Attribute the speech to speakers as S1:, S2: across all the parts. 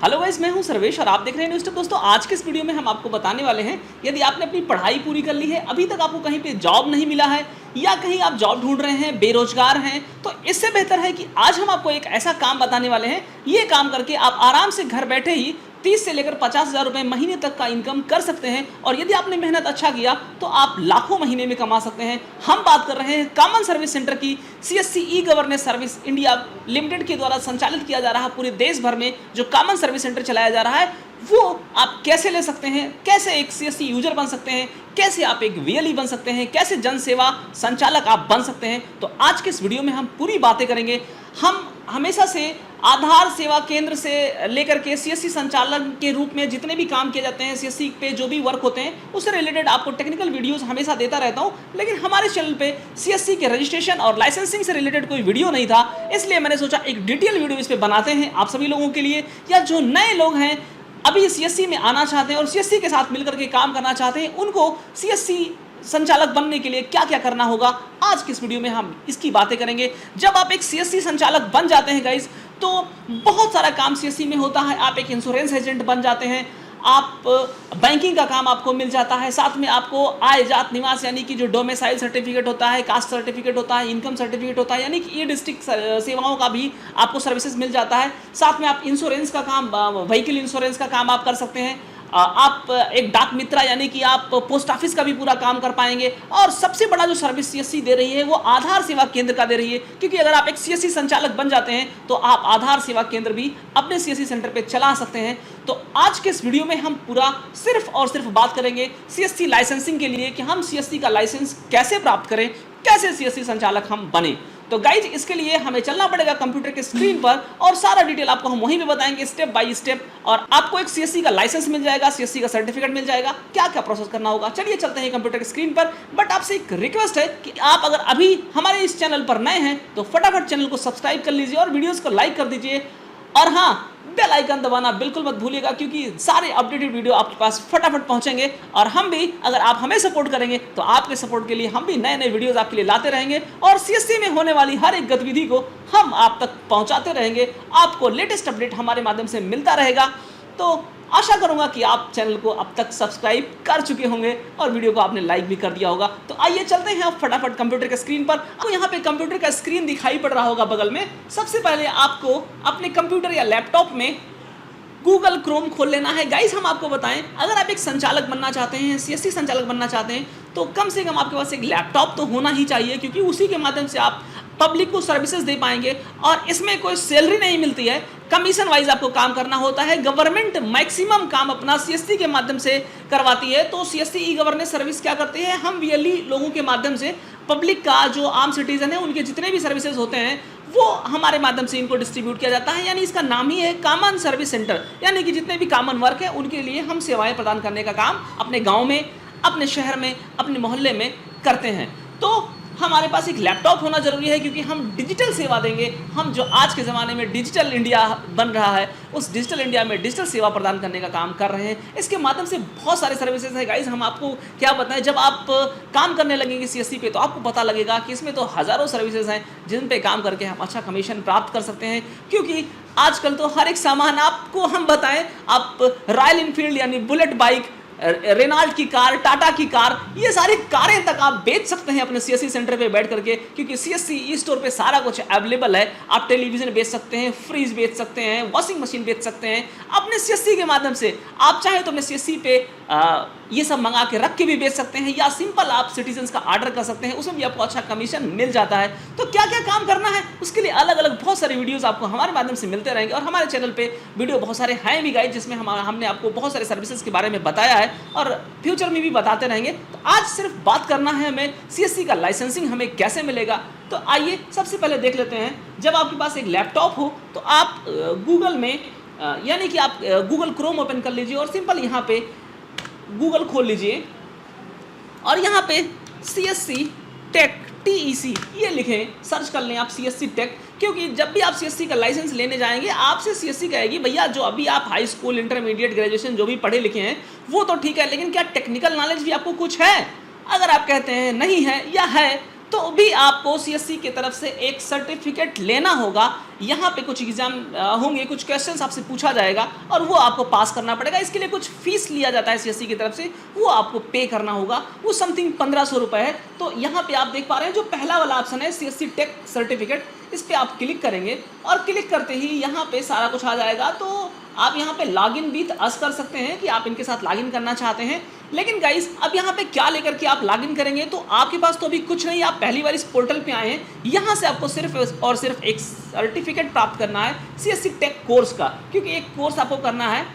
S1: Hello guys, मैं हूं सर्वेश और आप देख रहे हैं न्यूज़ टिप। दोस्तों, आज के इस वीडियो में हम आपको बताने वाले हैं, यदि आपने अपनी पढ़ाई पूरी कर ली है, अभी तक आपको कहीं पे जॉब नहीं मिला है या कहीं आप जॉब ढूंढ रहे हैं, बेरोजगार हैं, तो इससे बेहतर है कि आज हम आपको एक ऐसा काम बताने वाले हैं। ये काम करके आप आराम से घर बैठे ही 30 से लेकर 50,000 रुपए महीने तक का इनकम कर सकते हैं और यदि आपने मेहनत अच्छा किया तो आप लाखों महीने में कमा सकते हैं। हम बात कर रहे हैं कॉमन सर्विस सेंटर की। CSC e governance service India limited के द्वारा संचालित किया जा रहा पूरे देश भर में जो कॉमन सर्विस सेंटर चलाया जा रहा है, वो आप कैसे ले सकते हैं, कैसे एक सीएससी यूजर बन सकते हैं, कैसे आप एक वीएलई बन सकते हैं, कैसे जन सेवा संचालक आप बन सकते हैं। तो आज के इस वीडियो में हम पूरी बातें करेंगे। हम हमेशा से आधार सेवा केंद्र से लेकर के सीएससी संचालक के रूप में जितने भी काम किए जाते हैं, सीएससी पे जो भी वर्क होते हैं, उससे रिलेटेड आपको टेक्निकल वीडियोस हमेशा देता रहता हूं। लेकिन हमारे चैनल पे सीएससी के रजिस्ट्रेशन और लाइसेंसिंग से रिलेटेड कोई वीडियो नहीं था, इसलिए मैंने सोचा एक डिटेल वीडियो इस पे बनाते हैं आप सभी लोगों के लिए, या जो नए लोग हैं अभी सीएससी में आना चाहते हैं और सीएससी के साथ मिलकर के काम करना चाहते हैं, उनको सीएससी संचालक बनने के लिए क्या क्या करना होगा, आज की इस वीडियो में हम इसकी बातें करेंगे। जब आप एक सीएससी संचालक बन जाते हैं गाइस, तो बहुत सारा काम सीएससी में होता है। आप एक इंश्योरेंस एजेंट बन जाते हैं, आप बैंकिंग का काम आपको मिल जाता है, साथ में आपको आय जात निवास यानी कि जो डोमिसाइल सर्टिफिकेट होता है, कास्ट सर्टिफिकेट होता है, इनकम सर्टिफिकेट होता है, यानी कि ये डिस्ट्रिक्ट सेवाओं का भी आपको सर्विसेज मिल जाता है। साथ में आप इंश्योरेंस का काम, व्हीकल इंश्योरेंस का काम आप कर सकते हैं। आप एक डाक मित्र यानी कि आप पोस्ट ऑफिस का भी पूरा काम कर पाएंगे। और सबसे बड़ा जो सर्विस सीएससी दे रही है वो आधार सेवा केंद्र का दे रही है, क्योंकि अगर आप एक सीएससी संचालक बन जाते हैं तो आप आधार सेवा केंद्र भी अपने सीएससी सेंटर पे चला सकते हैं। तो आज के इस वीडियो में हम पूरा सिर्फ और सिर्फ बात करेंगे सीएससी लाइसेंसिंग के लिए कि हम सीएससी का लाइसेंस कैसे प्राप्त करें, कैसे सीएससी संचालक हम बने। तो गाइज, इसके लिए हमें चलना पड़ेगा कंप्यूटर के स्क्रीन पर और सारा डिटेल आपको हम वहीं पे बताएंगे स्टेप बाय स्टेप, और आपको एक सीएससी का लाइसेंस मिल जाएगा, सीएससी का सर्टिफिकेट मिल जाएगा, क्या क्या प्रोसेस करना होगा। चलिए चलते हैं कंप्यूटर के स्क्रीन पर। बट आपसे एक रिक्वेस्ट है कि आप अगर अभी हमारे इस चैनल पर नए हैं तो फटाफट चैनल को सब्सक्राइब कर लीजिए और वीडियोस को लाइक कर दीजिए, और हाँ, बेल आइकन दबाना बिल्कुल मत भूलिएगा, क्योंकि सारे अपडेटेड वीडियो आपके पास फटाफट पहुंचेंगे। और हम भी, अगर आप हमें सपोर्ट करेंगे तो आपके सपोर्ट के लिए हम भी नए नए वीडियोस आपके लिए लाते रहेंगे और सीएससी में होने वाली हर एक गतिविधि को हम आप तक पहुंचाते रहेंगे। आपको लेटेस्ट अपडेट हमारे माध्यम से मिलता रहेगा। तो आशा करूंगा कि आप चैनल को अब तक सब्सक्राइब कर चुके होंगे और वीडियो को आपने लाइक भी कर दिया होगा। तो आइए चलते हैं अब फटाफट कंप्यूटर के स्क्रीन पर। आपको यहाँ पे कंप्यूटर का स्क्रीन दिखाई पड़ रहा होगा बगल में। सबसे पहले आपको अपने कंप्यूटर या लैपटॉप में गूगल क्रोम खोल लेना है। गाइस, हम आपको बताएं, अगर आप एक संचालक बनना चाहते हैं, सीएससी संचालक बनना चाहते हैं, तो कम से कम आपके पास एक लैपटॉप तो होना ही चाहिए, क्योंकि उसी के माध्यम से आप पब्लिक को सर्विसेज दे पाएंगे। और इसमें कोई सैलरी नहीं मिलती है, कमीशन वाइज आपको काम करना होता है। गवर्नमेंट मैक्सिमम काम अपना सीएससी के माध्यम से करवाती है। तो सीएससी ई गवर्नेंस सर्विस क्या करती है, हम वीएलई लोगों के माध्यम से पब्लिक का, जो आम सिटीजन है, उनके जितने भी सर्विसेज होते हैं वो हमारे माध्यम से इनको डिस्ट्रीब्यूट किया जाता है। यानी इसका नाम ही है कॉमन सर्विस सेंटर, यानी कि जितने भी कॉमन वर्क है उनके लिए हम सेवाएं प्रदान करने का काम अपने गांव में, अपने शहर में, अपने मोहल्ले में करते हैं। तो हमारे पास एक लैपटॉप होना जरूरी है, क्योंकि हम डिजिटल सेवा देंगे। हम जो आज के ज़माने में डिजिटल इंडिया बन रहा है, उस डिजिटल इंडिया में डिजिटल सेवा प्रदान करने का काम कर रहे हैं। इसके माध्यम से बहुत सारे सर्विसेज है गाइज। हम आपको क्या बताएं, जब आप काम करने लगेंगे सीएससी पे तो आपको पता लगेगा कि इसमें तो हज़ारों सर्विसेज हैं जिन पे काम करके हम अच्छा कमीशन प्राप्त कर सकते हैं। क्योंकि आजकल तो हर एक सामान, आपको हम बताएं, आप रॉयल इनफील्ड यानी बुलेट बाइक, रेनाल्ट की कार, टाटा की कार, ये सारी कारें तक आप बेच सकते हैं अपने सीएससी सेंटर पे बैठ करके, क्योंकि सीएससी ई स्टोर पे सारा कुछ अवेलेबल है। आप टेलीविजन बेच सकते हैं, फ्रिज बेच सकते हैं, वॉशिंग मशीन बेच सकते हैं अपने सीएससी के माध्यम से। आप चाहे तो अपने सीएससी पे ये सब मंगा के रख के भी बेच सकते हैं, या सिंपल आप सिटीजन्स का ऑर्डर कर सकते हैं, उसमें भी आपको अच्छा कमीशन मिल जाता है। तो क्या क्या काम करना है, उसके लिए अलग अलग बहुत सारे वीडियोस आपको हमारे माध्यम से मिलते रहेंगे। और हमारे चैनल पे वीडियो बहुत सारे हैं भी गाइड, जिसमें हमने आपको बहुत सारे सर्विसेज के बारे में बताया है और फ्यूचर में भी बताते रहेंगे। तो आज सिर्फ बात करना है हमें सीएससी का लाइसेंसिंग हमें कैसे मिलेगा। तो आइए सबसे पहले देख लेते हैं। जब आपके पास एक लैपटॉप हो तो आप गूगल में, यानी कि आप गूगल क्रोम ओपन कर लीजिए और सिंपल यहाँ पे गूगल खोल लीजिए और यहाँ पे सीएससी टेक, TEC ये लिखें, सर्च कर लें आप सीएससी टेक। क्योंकि जब भी आप सीएससी का लाइसेंस लेने जाएंगे, आपसे सीएससी कहेगी, भैया जो अभी आप हाई स्कूल, इंटरमीडिएट, ग्रेजुएशन जो भी पढ़े लिखे हैं वो तो ठीक है, लेकिन क्या टेक्निकल नॉलेज भी आपको कुछ है? अगर आप कहते हैं नहीं है या है, तो भी आपको सीएससी की तरफ से एक सर्टिफिकेट लेना होगा, यहाँ पे कुछ एग्जाम होंगे, कुछ क्वेश्चंस आपसे पूछा जाएगा और वो आपको पास करना पड़ेगा। इसके लिए कुछ फीस लिया जाता है सीएससी की तरफ से, वो आपको पे करना होगा, वो समथिंग 1500 रुपये है। तो यहाँ पे आप देख पा रहे हैं जो पहला वाला ऑप्शन है सीएससी टेक सर्टिफिकेट, इस पर आप क्लिक करेंगे और क्लिक करते ही यहाँ पे सारा कुछ आ जाएगा। तो आप यहाँ पे लॉगिन विथ अस कर सकते हैं कि आप इनके साथ लॉगिन करना चाहते हैं। लेकिन गाइस अब यहाँ पे क्या लेकर के आप लॉगिन करेंगे, तो आपके पास तो अभी कुछ नहीं, आप पहली बार इस पोर्टल पे आए हैं। यहाँ से आपको सिर्फ और सिर्फ एक सर्टिफिकेट प्राप्त करना है सीएससी टेक कोर्स का, क्योंकि एक कोर्स आपको करना है।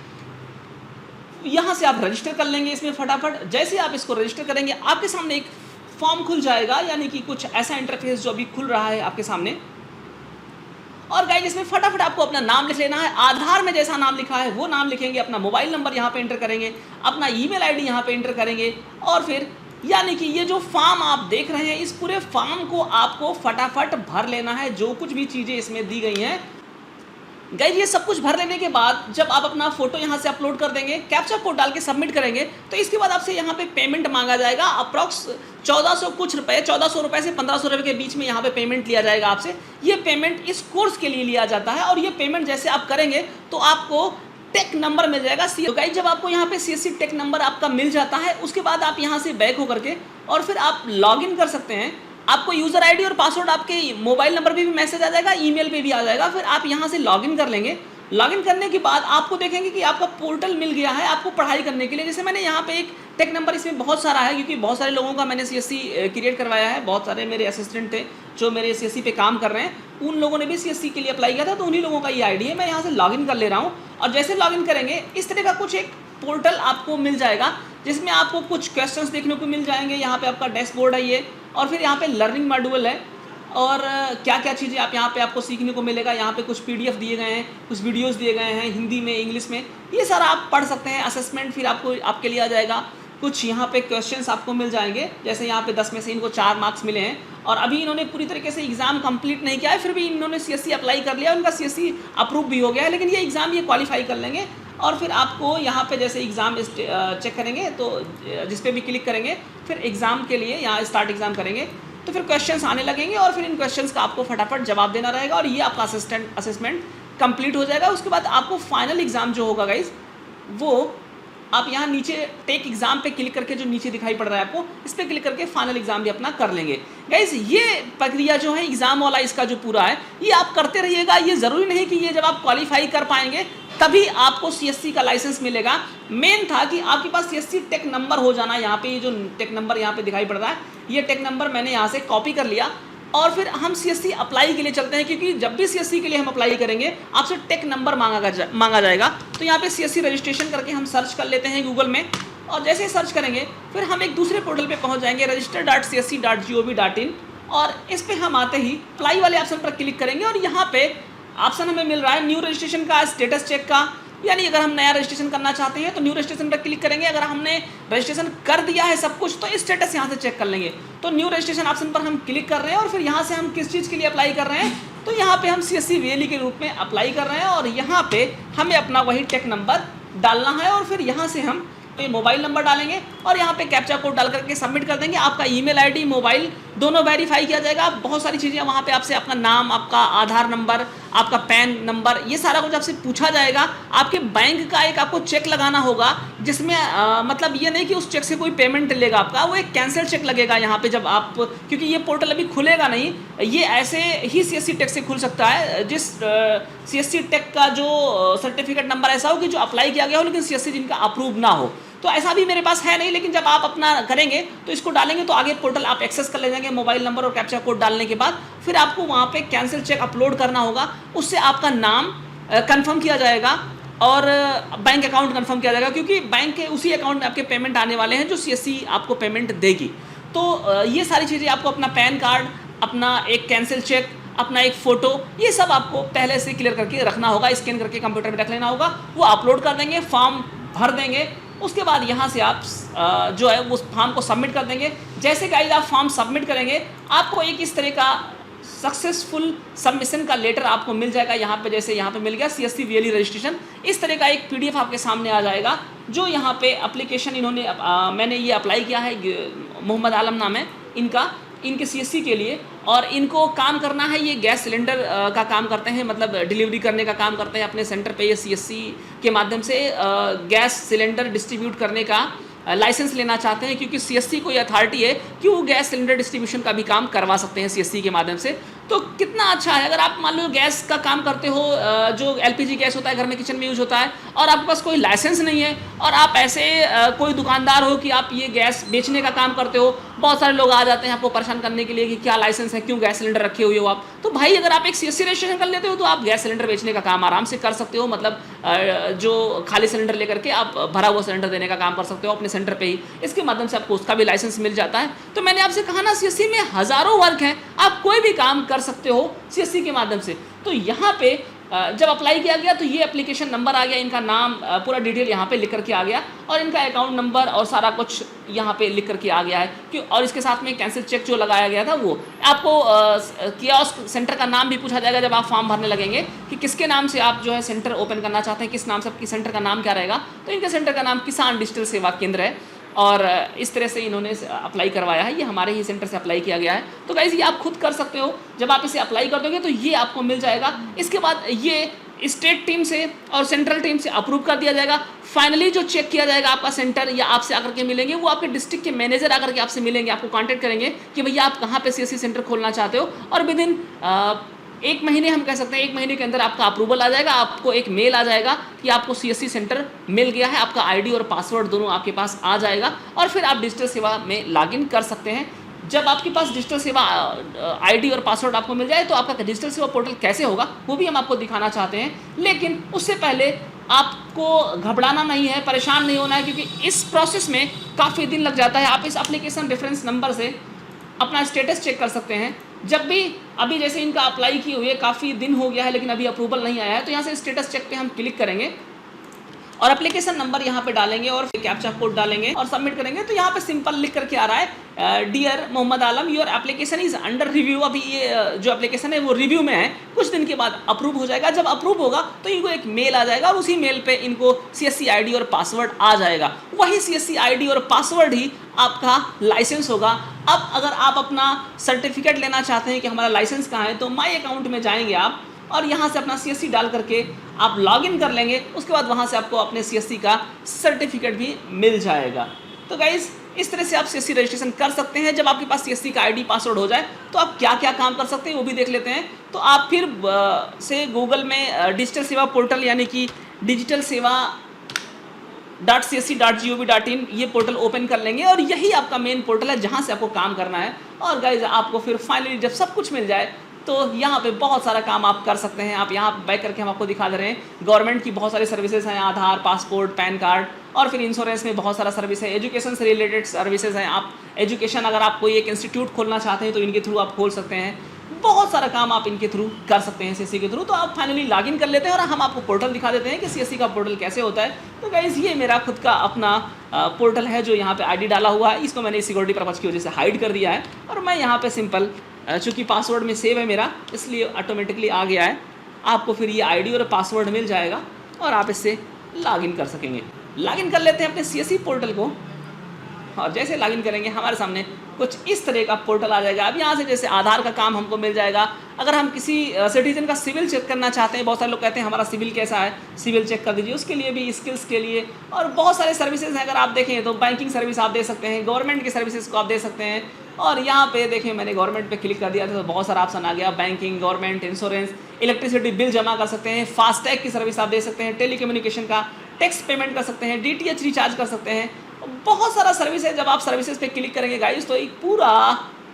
S1: यहाँ से आप रजिस्टर कर लेंगे इसमें फटाफट। जैसे आप इसको रजिस्टर करेंगे आपके सामने एक फॉर्म खुल जाएगा, यानी कि कुछ ऐसा इंटरफेस जो अभी खुल रहा है आपके सामने। और गाइस इसमें फटाफट आपको अपना नाम लिख लेना है, आधार में जैसा नाम लिखा है वो नाम लिखेंगे, अपना मोबाइल नंबर यहाँ पे एंटर करेंगे, अपना ईमेल आईडी यहाँ पे एंटर करेंगे और फिर यानी कि ये जो फॉर्म आप देख रहे हैं इस पूरे फॉर्म को आपको फटाफट भर लेना है, जो कुछ भी चीज़ें इसमें दी गई हैं। गाइस ये सब कुछ भर लेने के बाद जब आप अपना फोटो यहाँ से अपलोड कर देंगे, कैप्चा कोड डाल के सबमिट करेंगे, तो इसके बाद आपसे यहाँ पे पेमेंट मांगा जाएगा। अप्रॉक्स 1400 कुछ रुपए, 1400 रुपए से 1500 रुपए के बीच में यहाँ पे पेमेंट लिया जाएगा आपसे। ये पेमेंट इस कोर्स के लिए लिया जाता है और ये पेमेंट जैसे आप करेंगे तो आपको टेक नंबर मिल जाएगा। तो गाइस जब आपको यहाँ पे सीएससी टेक नंबर आपका मिल जाता है, उसके बाद आप यहाँ से बैक होकर के और फिर आप लॉगिन कर सकते हैं। आपको यूज़र आईडी और पासवर्ड आपके मोबाइल नंबर पे भी मैसेज आ जाएगा, ईमेल पे भी आ जाएगा। फिर आप यहाँ से लॉगिन कर लेंगे। लॉगिन करने के बाद आपको देखेंगे कि आपका पोर्टल मिल गया है आपको पढ़ाई करने के लिए। जैसे मैंने यहाँ पे एक टेक नंबर, इसमें बहुत सारा है क्योंकि बहुत सारे लोगों का मैंने सीएससी क्रिएट करवाया है। बहुत सारे मेरे असिस्टेंट थे जो मेरे सीएससी पे काम कर रहे हैं, उन लोगों ने भी सीएससी के लिए अप्लाई किया था, तो उन्हीं लोगों का ये आईडी है। मैं यहाँ से लॉगिन कर ले रहा हूँ और जैसे लॉगिन करेंगे इस तरह का कुछ एक पोर्टल आपको मिल जाएगा जिसमें आपको कुछ क्वेश्चंस देखने को मिल जाएंगे। यहाँ पे आपका डैशबोर्ड है ये, और फिर यहाँ पे लर्निंग मॉड्यूल है और क्या क्या चीज़ें आप यहाँ पे आपको सीखने को मिलेगा। यहाँ पे कुछ पीडीएफ दिए गए हैं, कुछ वीडियोस दिए गए हैं हिंदी में, इंग्लिश में, ये सारा आप पढ़ सकते हैं। असेसमेंट फिर आपको आपके लिए आ जाएगा। कुछ यहाँ पे क्वेश्चंस आपको मिल जाएंगे, जैसे यहाँ पे 10 में से इनको 4 मार्क्स मिले हैं और अभी इन्होंने पूरी तरीके से एग्जाम कंप्लीट नहीं किया है, फिर भी इन्होंने सीएससी अप्लाई कर लिया, उनका सीएससी अप्रूव भी हो गया है, लेकिन ये एग्ज़ाम ये क्वालिफाई कर लेंगे। और फिर आपको यहाँ पे जैसे एग्ज़ाम चेक करेंगे तो जिस पे भी क्लिक करेंगे फिर एग्ज़ाम के लिए यहाँ स्टार्ट एग्ज़ाम करेंगे तो फिर क्वेश्चंस आने लगेंगे और फिर इन क्वेश्चंस का आपको फटाफट जवाब देना रहेगा और ये आपका असेसमेंट कंप्लीट हो जाएगा। उसके बाद आपको फाइनल एग्ज़ाम जो होगा गाइज, वो आप यहाँ नीचे टेक एग्जाम पे क्लिक करके जो नीचे दिखाई पड़ रहा है आपको, इस पर क्लिक करके फाइनल एग्जाम भी अपना कर लेंगे। गाइस ये प्रक्रिया जो है एग्जाम वाला इसका जो पूरा है ये आप करते रहिएगा। ये ज़रूरी नहीं कि ये जब आप क्वालिफाई कर पाएंगे तभी आपको सीएससी का लाइसेंस मिलेगा। मेन था कि आपके पास सीएससी टेक नंबर हो जाना। यहाँ पे ये जो टेक नंबर यहाँ पे दिखाई पड़ रहा है, ये टेक नंबर मैंने यहाँ से कॉपी कर लिया और फिर हम सीएससी अप्लाई के लिए चलते हैं, क्योंकि जब भी सीएससी के लिए हम अप्लाई करेंगे आपसे टेक नंबर मांगा जाएगा। तो यहाँ पे सीएससी रजिस्ट्रेशन करके हम सर्च कर लेते हैं गूगल में और जैसे ही सर्च करेंगे फिर हम एक दूसरे पोर्टल पे पहुँच जाएंगे, register.csc.gov.in, और इस पर हम आते ही अप्लाई वाले ऑप्शन पर क्लिक करेंगे और यहाँ पे ऑप्शन हमें मिल रहा है न्यू रजिस्ट्रेशन का, स्टेटस चेक का, यानी अगर हम नया रजिस्ट्रेशन करना चाहते हैं तो न्यू रजिस्ट्रेशन पर क्लिक करेंगे। अगर हमने रजिस्ट्रेशन कर दिया है सब कुछ तो स्टेटस यहाँ से चेक कर लेंगे। तो न्यू रजिस्ट्रेशन ऑप्शन पर हम क्लिक कर रहे हैं और फिर यहाँ से हम किस चीज़ के लिए अप्लाई कर रहे हैं, तो यहाँ पे हम सीएससी वीएलई के रूप में अप्लाई कर रहे हैं और यहाँ पे हमें अपना वही टेक नंबर डालना है और फिर यहाँ से हम मोबाइल नंबर डालेंगे और यहाँ पे कैप्चा कोड डाल करके सबमिट कर देंगे। आपका ईमेल आईडी, मोबाइल दोनों वेरीफाई किया जाएगा। बहुत सारी चीज़ें वहाँ पे आपसे, अपना नाम, आपका आधार नंबर, आपका पैन नंबर, ये सारा कुछ आपसे पूछा जाएगा। आपके बैंक का एक आपको चेक लगाना होगा जिसमें मतलब ये नहीं कि उस चेक से कोई पेमेंट लेगा आपका, वो एक कैंसिल चेक लगेगा यहाँ पे जब आप, क्योंकि ये पोर्टल अभी खुलेगा नहीं, ये ऐसे ही सीएससी टेक से खुल सकता है जिस सीएससी टेक का जो सर्टिफिकेट नंबर ऐसा हो कि जो अप्लाई किया गया हो लेकिन सीएससी जिनका अप्रूव ना हो। तो ऐसा भी मेरे पास है नहीं, लेकिन जब आप अपना करेंगे तो इसको डालेंगे तो आगे पोर्टल आप एक्सेस कर ले जाएंगे मोबाइल नंबर और कैप्चा कोड डालने के बाद। फिर आपको वहाँ पे कैंसिल चेक अपलोड करना होगा, उससे आपका नाम कंफर्म किया जाएगा और बैंक अकाउंट कंफर्म किया जाएगा, क्योंकि बैंक के उसी अकाउंट में आपके पेमेंट आने वाले हैं जो सीएससी आपको पेमेंट देगी। तो ये सारी चीज़ें आपको, अपना पैन कार्ड, अपना एक कैंसिल चेक, अपना एक फ़ोटो, ये सब आपको पहले से क्लियर करके रखना होगा, स्कैन करके कंप्यूटर में रख लेना होगा। वो अपलोड कर देंगे, फॉर्म भर देंगे, उसके बाद यहाँ से आप जो है उस फॉर्म को सबमिट कर देंगे। जैसे गाइस आप फॉर्म सबमिट करेंगे आपको एक इस तरह का सक्सेसफुल सबमिशन का लेटर आपको मिल जाएगा। यहाँ पे जैसे यहाँ पे मिल गया सीएससी वीएलई रजिस्ट्रेशन, इस तरह का एक पीडीएफ आपके सामने आ जाएगा जो यहाँ पे एप्लीकेशन इन्होंने मैंने ये अप्लाई किया है, मोहम्मद आलम नाम है इनका, इनके सीएससी के लिए, और इनको काम करना है, ये गैस सिलेंडर का काम करते हैं, मतलब डिलीवरी करने का काम करते हैं अपने सेंटर पे। ये सीएससी के माध्यम से गैस सिलेंडर डिस्ट्रीब्यूट करने का लाइसेंस लेना चाहते हैं, क्योंकि सीएससी को ये अथॉरिटी है कि वो गैस सिलेंडर डिस्ट्रीब्यूशन का भी काम करवा सकते हैं सीएससी के माध्यम से। तो कितना अच्छा है, अगर आप मान लो गैस का काम करते हो, जो एलपीजी गैस होता है घर में किचन में यूज होता है, और आपके पास कोई लाइसेंस नहीं है, और आप ऐसे कोई दुकानदार हो कि आप ये गैस बेचने का काम करते हो, बहुत सारे लोग आ जाते हैं आपको परेशान करने के लिए कि क्या लाइसेंस है, क्यों गैस सिलेंडर रखे हुए हो आप। तो भाई अगर आप एक सीएससी रजिस्ट्रेशन कर लेते हो तो आप गैस सिलेंडर बेचने का काम आराम से कर सकते हो, मतलब जो खाली सिलेंडर लेकर के आप भरा हुआ सिलेंडर देने का काम कर सकते हो अपने सेंटर पे ही। इसके माध्यम से आपको उसका भी लाइसेंस मिल जाता है। तो मैंने आपसे कहा ना, सीएससी में हज़ारों वर्क हैं, आप कोई भी काम कर सकते हो सीएससी के माध्यम से। तो यहाँ पे जब अप्लाई किया गया तो ये एप्लीकेशन नंबर आ गया, इनका नाम पूरा डिटेल यहाँ पे लिख करके आ गया, और इनका अकाउंट नंबर और सारा कुछ यहाँ पे लिख करके आ गया है कि, और इसके साथ में कैंसिल चेक जो लगाया गया था वो आपको कियोस्क सेंटर का नाम भी पूछा जाएगा जब आप फॉर्म भरने लगेंगे कि किसके नाम से आप जो है सेंटर ओपन करना चाहते हैं, किस नाम से आपकी सेंटर का नाम क्या रहेगा। तो इनके सेंटर का नाम किसान डिजिटल सेवा केंद्र है, और इस तरह से इन्होंने अप्लाई करवाया है। ये हमारे ही सेंटर से अप्लाई किया गया है। तो गाइज़ ये आप खुद कर सकते हो, जब आप इसे अप्लाई कर दोगे तो ये आपको मिल जाएगा। इसके बाद ये स्टेट टीम से और सेंट्रल टीम से अप्रूव कर दिया जाएगा। फाइनली जो चेक किया जाएगा आपका सेंटर, या आपसे आकर के मिलेंगे, वो आपके डिस्ट्रिक्ट के मैनेजर आकर के आपसे मिलेंगे, आपको कॉन्टैक्ट करेंगे कि भैया आप कहाँ पे सीएससी सेंटर खोलना चाहते हो, और विद इन 1 महीने, हम कह सकते हैं 1 महीने के अंदर आपका अप्रूवल आ जाएगा। आपको एक मेल आ जाएगा कि आपको सीएससी सेंटर मिल गया है, आपका आईडी और पासवर्ड दोनों आपके पास आ जाएगा, और फिर आप डिजिटल सेवा में लॉगिन कर सकते हैं। जब आपके पास डिजिटल सेवा आईडी और पासवर्ड आपको मिल जाए तो आपका डिजिटल सेवा पोर्टल कैसे होगा वो भी हम आपको दिखाना चाहते हैं। लेकिन उससे पहले आपको घबराना नहीं है, परेशान नहीं होना है, क्योंकि इस प्रोसेस में काफ़ी दिन लग जाता है। आप इस एप्लीकेशन रेफरेंस नंबर से अपना स्टेटस चेक कर सकते हैं। जब भी अभी जैसे इनका अप्लाई किए हुए काफ़ी दिन हो गया है लेकिन अभी अप्रूवल नहीं आया है, तो यहाँ से स्टेटस चेक पे हम क्लिक करेंगे और एप्लीकेशन नंबर यहाँ पे डालेंगे और फिर कैप्चा कोड डालेंगे और सबमिट करेंगे। तो यहाँ पे सिंपल लिख करके आ रहा है, dear Mohammad Alam, your application is under review. अभी ये जो एप्लीकेशन है वो रिव्यू में है, कुछ दिन के बाद अप्रूव हो जाएगा। जब अप्रूव होगा तो इनको एक मेल आ जाएगा और उसी मेल पे इनको सीएससी आईडी और पासवर्ड आ जाएगा। वही सीएससी आईडी और पासवर्ड ही आपका लाइसेंस होगा। अब अगर आप अपना सर्टिफिकेट लेना चाहते हैं कि हमारा लाइसेंस कहाँ है, तो माई अकाउंट में जाएंगे आप और यहाँ से अपना सीएससी डाल करके आप लॉगिन कर लेंगे। उसके बाद वहाँ से आपको अपने सीएससी का सर्टिफिकेट भी मिल जाएगा। तो गाइज़ इस तरह से आप सीएससी रजिस्ट्रेशन कर सकते हैं। जब आपके पास सीएससी का आईडी पासवर्ड हो जाए तो आप क्या क्या काम कर सकते हैं वो भी देख लेते हैं। तो आप फिर से गूगल में डिजिटल सेवा पोर्टल यानी कि डिजिटल सेवा .csc.gov.in ये पोर्टल ओपन कर लेंगे और यही आपका मेन पोर्टल है जहाँ से आपको काम करना है। और गाइज आपको फिर फाइनली जब सब कुछ मिल जाए तो यहाँ पे बहुत सारा काम आप कर सकते हैं। आप यहाँ बैक करके हम आपको दिखा दे रहे हैं। गवर्नमेंट की बहुत सारी सर्विसेज हैं, आधार, पासपोर्ट, पैन कार्ड, और फिर इंश्योरेंस में बहुत सारा सर्विस है। एजुकेशन से रिलेटेड सर्विसेज हैं। आप एजुकेशन अगर आप कोई एक इंस्टीट्यूट खोलना चाहते हैं तो इनके थ्रू आप खोल सकते हैं। बहुत सारा काम आप इनके थ्रू कर सकते हैं सीएससी के थ्रू। तो आप फाइनली लॉगिन कर लेते हैं और हम आपको पोर्टल दिखा देते हैं कि सीएससी का पोर्टल कैसे होता है। तो गाइज ये मेरा खुद का अपना पोर्टल है जो यहाँ पे आईडी डाला हुआ है। इसको मैंने सिक्योरिटी पर्पज़ की वजह से हाइड कर दिया है और मैं यहाँ पे सिंपल चूँकि पासवर्ड में सेव है मेरा इसलिए ऑटोमेटिकली आ गया है। आपको फिर ये आईडी और पासवर्ड मिल जाएगा और आप इससे लॉगिन कर सकेंगे। लॉगिन कर लेते हैं अपने सीएससी पोर्टल को और जैसे लॉगिन करेंगे हमारे सामने कुछ इस तरह का पोर्टल आ जाएगा। अब यहाँ से जैसे आधार का काम हमको मिल जाएगा। अगर हम किसी सिटीजन का सिविल चेक करना चाहते हैं, बहुत सारे लोग कहते हैं हमारा सिविल कैसा है, सिविल चेक कर दीजिए, उसके लिए भी स्किल्स के लिए और बहुत सारे सर्विसेज हैं। अगर आप देखें तो बैंकिंग सर्विस आप दे सकते हैं, गवर्नमेंट की सर्विसेज को आप दे सकते हैं। और यहाँ पे देखें मैंने गवर्नमेंट पे क्लिक कर दिया था तो बहुत सारा ऑप्शन आ गया, banking, government, insurance, electricity bill जमा कर सकते हैं, फास्टैग की सर्विस आप दे सकते हैं, टेलीकम्युनिकेशन का टैक्स पेमेंट कर सकते हैं, डीटीएच रिचार्ज कर सकते हैं। बहुत सारा सर्विस है। जब आप सर्विसेज पे क्लिक करेंगे गाइस तो एक पूरा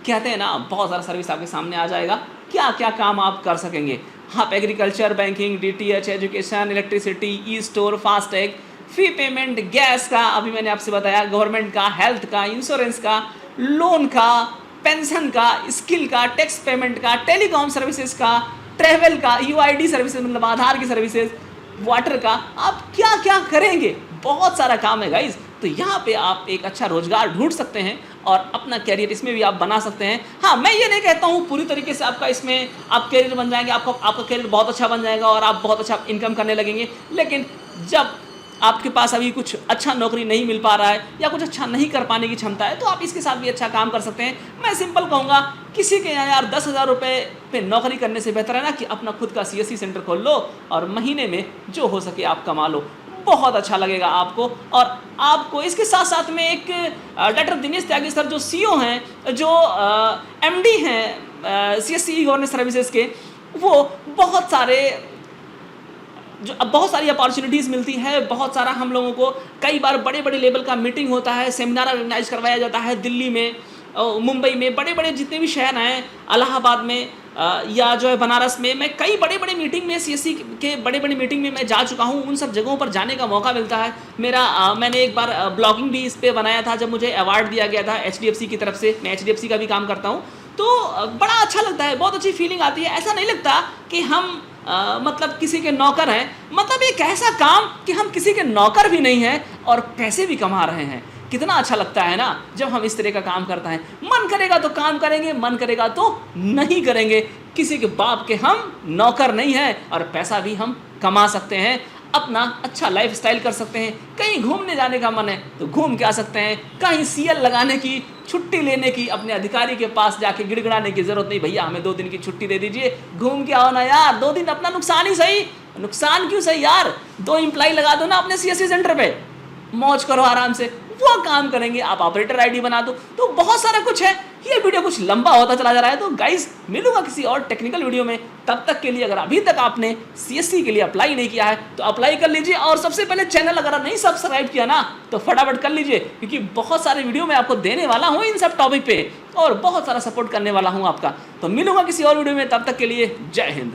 S1: कहते हैं ना बहुत सारा सर्विस आपके सामने आ जाएगा, क्या क्या काम आप कर सकेंगे। आप agriculture, banking, DTH, education, electricity, e store, FASTag, fee payment, gas का अभी मैंने आपसे बताया, गवर्नमेंट का, हेल्थ का, इंश्योरेंस का, लोन का, पेंशन का, स्किल का, टैक्स पेमेंट का, टेलीकॉम सर्विसेज का, ट्रैवल का, यूआईडी सर्विसेज मतलब आधार की सर्विसेज, वाटर का, आप क्या क्या करेंगे। बहुत सारा काम है गाइज। तो यहाँ पे आप एक अच्छा रोजगार ढूंढ सकते हैं और अपना कैरियर इसमें भी आप बना सकते हैं। हाँ, मैं ये नहीं कहता हूँ पूरी तरीके से आपका इसमें आप कैरियर बन जाएंगे, आपका कैरियर बहुत अच्छा बन जाएगा और आप बहुत अच्छा इनकम करने लगेंगे। लेकिन जब आपके पास अभी कुछ अच्छा नौकरी नहीं मिल पा रहा है या कुछ अच्छा नहीं कर पाने की क्षमता है, तो आप इसके साथ भी अच्छा काम कर सकते हैं। मैं सिंपल कहूँगा, किसी के यहाँ यार 10,000 रुपये पे नौकरी करने से बेहतर है ना कि अपना खुद का CSC सेंटर खोल लो और महीने में जो हो सके आप कमा लो। बहुत अच्छा लगेगा आपको। और आपको इसके साथ साथ में एक डॉक्टर दिनेश त्यागी सर जो CEO हैं, जो MD हैं CSC गवर्नेंस सर्विसेज के, वो बहुत सारी अपॉर्चुनिटीज़ मिलती है। बहुत सारा हम लोगों को कई बार बड़े बड़े लेवल का मीटिंग होता है, सेमिनार ऑर्गेनाइज करवाया जाता है दिल्ली में, मुंबई में, बड़े बड़े जितने भी शहर हैं, इलाहाबाद में या जो है बनारस में। मैं कई बड़े बड़े मीटिंग में CSC के बड़े बड़े मीटिंग में मैं जा चुका हूँ। उन सब जगहों पर जाने का मौका मिलता है। मैंने एक बार ब्लॉगिंग भी इस पर बनाया था जब मुझे अवार्ड दिया गया था HDFC की तरफ से। मैं HDFC का भी काम करता हूँ, तो बड़ा अच्छा लगता है, बहुत अच्छी फीलिंग आती है। ऐसा नहीं लगता कि हम मतलब किसी के नौकर हैं। मतलब एक ऐसा काम कि हम किसी के नौकर भी नहीं हैं और पैसे भी कमा रहे हैं। कितना अच्छा लगता है ना जब हम इस तरह का काम करते हैं। मन करेगा तो काम करेंगे, मन करेगा तो नहीं करेंगे। किसी के बाप के हम नौकर नहीं हैं और पैसा भी हम कमा सकते हैं, अपना अच्छा लाइफ स्टाइल कर सकते हैं। कहीं घूमने जाने का मन है तो घूम के आ सकते हैं। कहीं CL लगाने की, छुट्टी लेने की, अपने अधिकारी के पास जाके गिड़गिड़ाने की जरूरत नहीं, भैया हमें 2 दिन की छुट्टी दे दीजिए, घूम के आओ ना यार। 2 दिन अपना नुकसान ही सही, नुकसान क्यों सही यार, 2 एम्प्लॉय लगा दो ना अपने CSC सेंटर पे, मौज करो आराम से, वो काम करेंगे। आप ऑपरेटर ID बना दो। तो बहुत सारा कुछ है। ये वीडियो कुछ लंबा होता चला जा रहा है, तो गाइस मिलूंगा किसी और टेक्निकल वीडियो में। तब तक के लिए अगर अभी तक आपने CSC के लिए अप्लाई नहीं किया है तो अप्लाई कर लीजिए। और सबसे पहले चैनल अगर नहीं सब्सक्राइब किया ना तो फटाफट कर लीजिए, क्योंकि बहुत सारे वीडियो मैं आपको देने वाला हूँ इन सब टॉपिक पे और बहुत सारा सपोर्ट करने वाला हूँ आपका। तो मिलूंगा किसी और वीडियो में, तब तक के लिए जय हिंद।